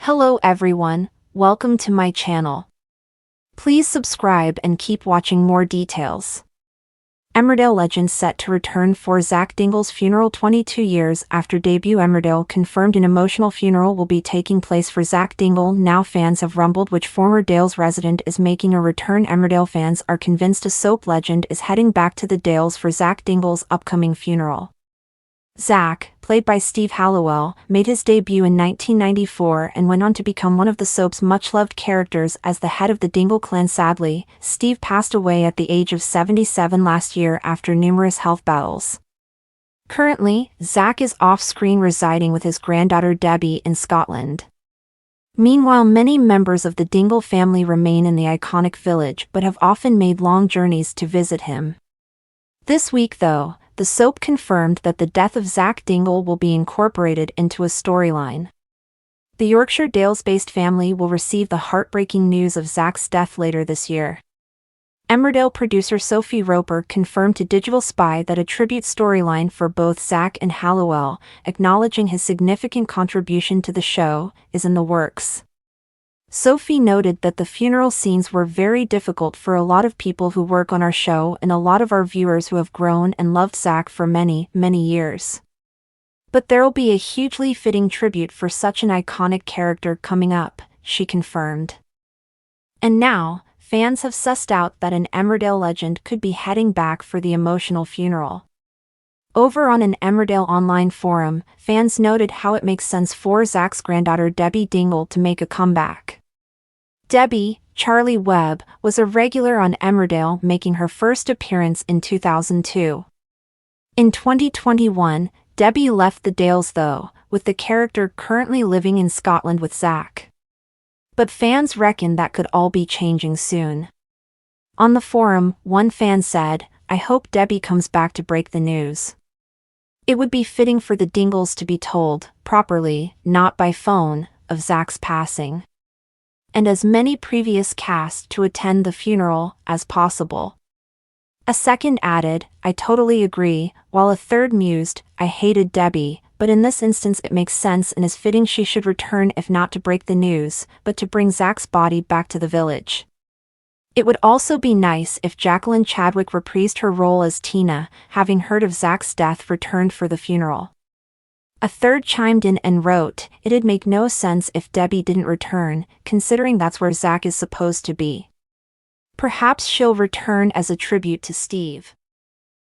Hello everyone, welcome to my channel. Please subscribe and keep watching more details. Emmerdale legend set to return for Zak Dingle's funeral. 22 years after debut, Emmerdale confirmed an emotional funeral will be taking place for Zak Dingle. Now fans have rumbled which former Dales resident is making a return. Emmerdale fans are convinced a soap legend is heading back to the Dales for Zak Dingle's upcoming funeral. Zak, played by Steve Hallowell, made his debut in 1994 and went on to become one of the soap's much-loved characters as the head of the Dingle clan. Sadly, Steve passed away at the age of 77 last year after numerous health battles. Currently, Zak is off-screen residing with his granddaughter Debbie in Scotland. Meanwhile, many members of the Dingle family remain in the iconic village but have often made long journeys to visit him. This week, though, the soap confirmed that the death of Zak Dingle will be incorporated into a storyline. The Yorkshire Dales-based family will receive the heartbreaking news of Zak's death later this year. Emmerdale producer Sophie Roper confirmed to Digital Spy that a tribute storyline for both Zak and Hallowell, acknowledging his significant contribution to the show, is in the works. Sophie noted that the funeral scenes were very difficult for a lot of people who work on our show and a lot of our viewers who have grown and loved Zak for many, many years. But there'll be a hugely fitting tribute for such an iconic character coming up, she confirmed. And now, fans have sussed out that an Emmerdale legend could be heading back for the emotional funeral. Over on an Emmerdale online forum, fans noted how it makes sense for Zak's granddaughter Debbie Dingle to make a comeback. Debbie, Charlie Webb, was a regular on Emmerdale, making her first appearance in 2002. In 2021, Debbie left the Dales though, with the character currently living in Scotland with Zak. But fans reckon that could all be changing soon. On the forum, one fan said, "I hope Debbie comes back to break the news. It would be fitting for the Dingles to be told, properly, not by phone, of Zak's passing. And as many previous cast to attend the funeral as possible." A second added, "I totally agree," while a third mused, "I hated Debbie, but in this instance it makes sense and is fitting she should return, if not to break the news, but to bring Zak's body back to the village. It would also be nice if Jacqueline Chadwick reprised her role as Tina, having heard of Zak's death, returned for the funeral." A third chimed in and wrote, "It'd make no sense if Debbie didn't return, considering that's where Zak is supposed to be. Perhaps she'll return as a tribute to Steve."